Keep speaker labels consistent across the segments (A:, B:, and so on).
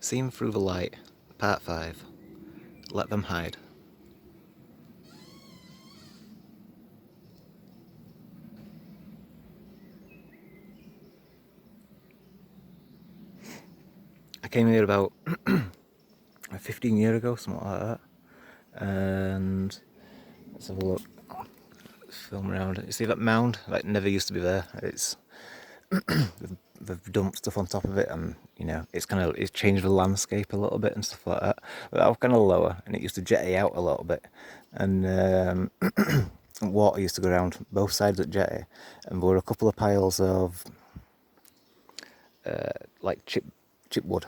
A: Seeing Through the Light, Part 5. Let Them Hide. I came here about 15 years ago, something like that. And let's have a look. Film around. You see that mound? That never used to be there. It's they've dumped stuff on top of it, and it's changed the landscape a little bit and stuff like that. But that was kind of lower, and it used to jetty out a little bit, and water used to go around both sides of the jetty, and there were a couple of piles of like chipwood,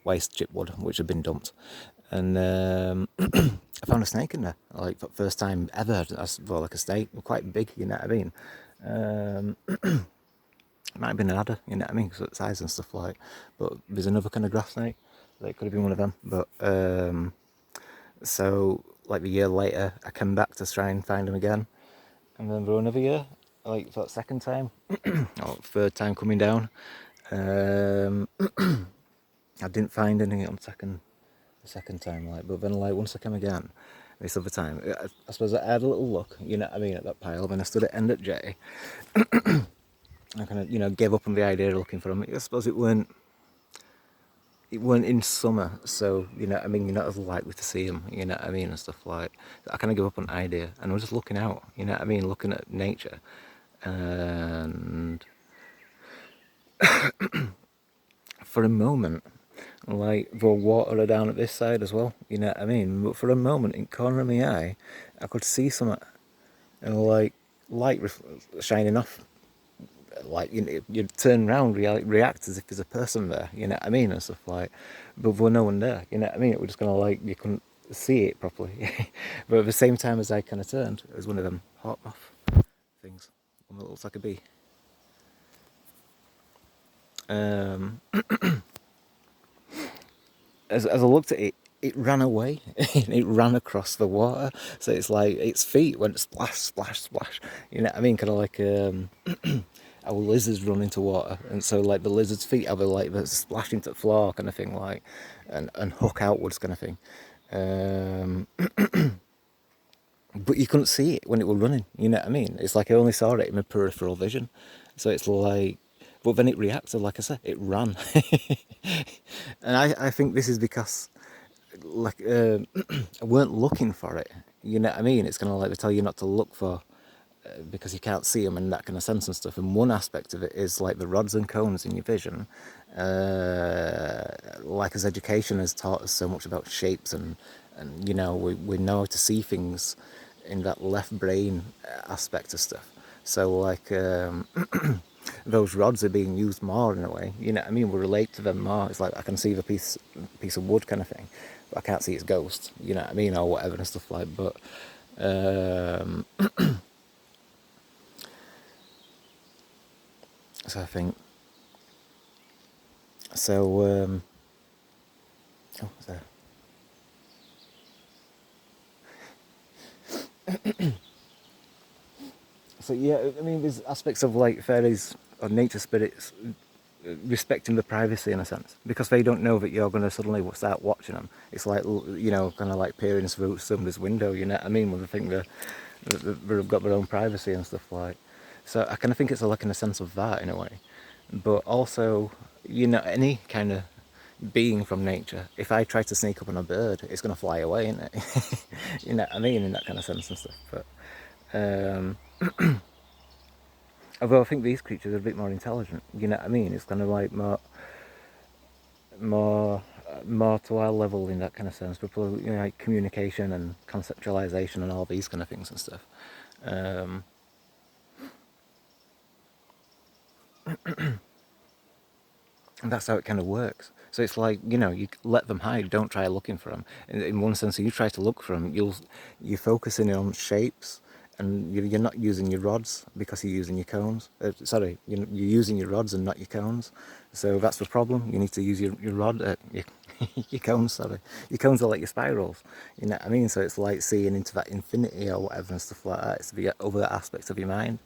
A: waste chipwood, which had been dumped, and I found a snake in there, like for the first time ever. Well, like a snake, quite big, you know what I mean. It might have been an adder, you know what I mean, because of the size and stuff like. But there's another kind of grass snake, that could have been one of them. But so like a year later, I came back to try and find him again, and then for another year, like for that second time, or third time coming down, I didn't find anything on the second time, like. But then, like, once I came again, this other time, I suppose I had a little look, you know what I mean, at that pile. When I stood at end at jetty, I kind of, gave up on the idea of looking for them. I suppose it weren't in summer, so you know what I mean, you're not as likely to see them, you know what I mean, and stuff like. I kind of gave up on the idea, and I was just looking out, you know what I mean, looking at nature, and for a moment, like the water are down at this side as well, you know what I mean. But for a moment, in the corner of my eye, I could see something, and like light shining off. Like you'd turn around, react as if there's a person there, you know what I mean, and stuff like. But there was no one there, you know what I mean. It was just kind of like you couldn't see it properly. But at the same time as I kind of turned, it was one of them hot off things, one that looks like a bee. Um, as I looked at it, it ran away. It ran across the water. So it's like its feet went splash, splash, splash. You know what I mean? Kind of like how lizards run into water, and so like the lizard's feet have like the splash into the floor kind of thing, like, and hook outwards kind of thing. Um, but you couldn't see it when it was running. You know what I mean? It's like I only saw it in my peripheral vision. So it's like, but then it reacted. Like I said, it ran, and I think this is because like I weren't looking for it. You know what I mean? It's kind of like they tell you not to look for because you can't see them and that kind of sense and stuff. And one aspect of it is like the rods and cones in your vision. Like as education has taught us so much about shapes and we know how to see things in that left brain aspect of stuff. So like those rods are being used more in a way. You know what I mean? We relate to them more. It's like I can see the piece of wood kind of thing, but I can't see its ghost. You know what I mean, or whatever and stuff like. But so I think so. Oh, there. So yeah, I mean, there's aspects of like fairies or nature spirits respecting the privacy in a sense because they don't know that you're going to suddenly start watching them. It's like kind of like peering through somebody's window. You know what I mean? When they think they've got their own privacy and stuff like. So I kind of think it's like in a sense of that in a way, but also any kind of being from nature. If I try to sneak up on a bird, it's going to fly away, isn't it? You know what I mean, in that kind of sense and stuff. But um, although I think these creatures are a bit more intelligent, you know what I mean? It's kind of like more to our level in that kind of sense. People, like communication and conceptualization and all these kind of things and stuff. Um, and that's how it kind of works. So it's like you let them hide. Don't try looking for them. In one sense, you try to look for them. You're focusing on shapes, and you're not using your rods because you're using your cones. Sorry, you're using your rods and not your cones. So that's the problem. You need to use your rod, your cones. Sorry, your cones are like your spirals. You know what I mean? So it's like seeing into that infinity or whatever and stuff like that. It's the other aspects of your mind.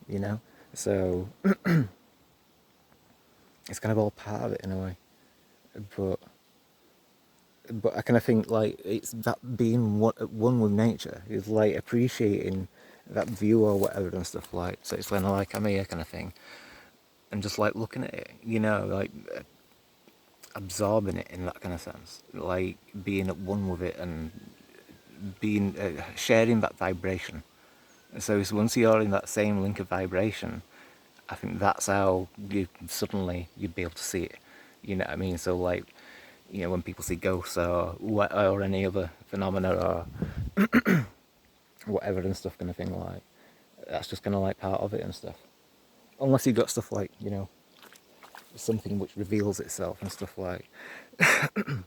A: You know. So it's kind of all part of it in a way. but I kind of think like it's that being one with nature is like appreciating that view or whatever and stuff like. So it's kind of like I'm here kind of thing, and just like looking at it, like absorbing it in that kind of sense, like being at one with it and being sharing that vibration. So once you're in that same link of vibration, I think that's how you'd be able to see it. You know what I mean? So like, when people see ghosts or any other phenomena or whatever and stuff kind of thing, like that's just kind of like part of it and stuff. Unless you've got stuff like something which reveals itself and stuff like.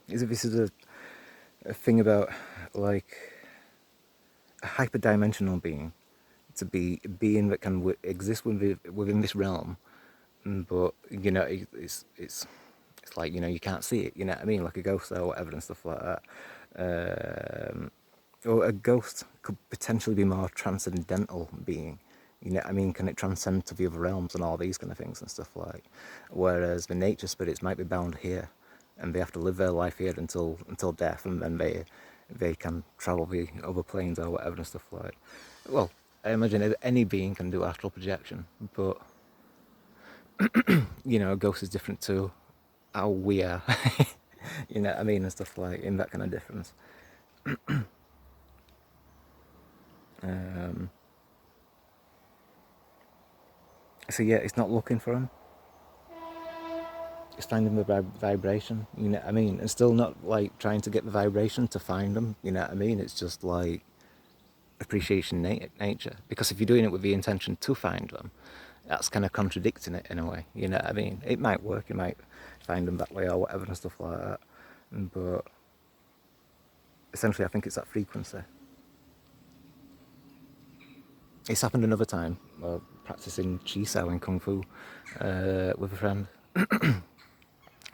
A: This is a thing about like a hyperdimensional being, to be a being that can exist within this realm, but it's like you can't see it. You know what I mean? Like a ghost or whatever and stuff like that. Or a ghost could potentially be more transcendental being. You know what I mean? Can it transcend to the other realms and all these kind of things and stuff like? Whereas the nature spirits might be bound here, and they have to live their life here until death, and then they can travel the other planes or whatever and stuff like. Well, I imagine any being can do astral projection, but a ghost is different to how we are. You know what I mean and stuff like in that kind of difference. Um, so yeah, it's not looking for them. It's finding the vibration. You know what I mean, and still not like trying to get the vibration to find them. You know what I mean? It's just like appreciation nature. Because if you're doing it with the intention to find them, that's kind of contradicting it in a way. You know what I mean? It might work. You might find them that way or whatever and stuff like that. But essentially, I think it's that frequency. It's happened another time, practicing Chi Sao in Kung Fu with a friend.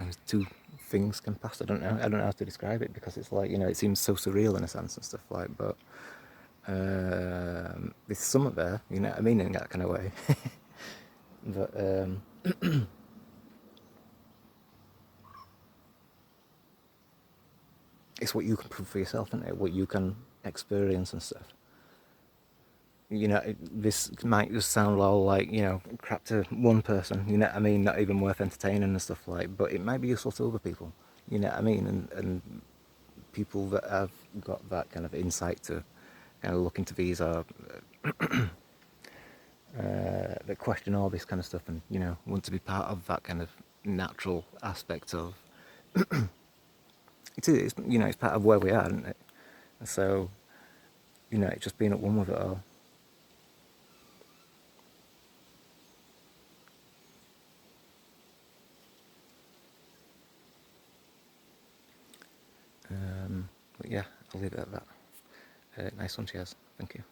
A: And two things can pass. I don't know how to describe it, because it's like it seems so surreal in a sense and stuff like. But there's something there, you know what I mean, in that kind of way. But it's what you can prove for yourself, isn't it? What you can experience and stuff. This might just sound all like crap to one person. You know what I mean? Not even worth entertaining and stuff like. But it might be useful to other people. You know what I mean? And people that have got that kind of insight to kind of look into these are that question all this kind of stuff, and want to be part of that kind of natural aspect of it is. It's part of where we are, isn't it? And so it's just being at one with it all. But yeah, I'll leave it at that. Nice one, cheers. Thank you.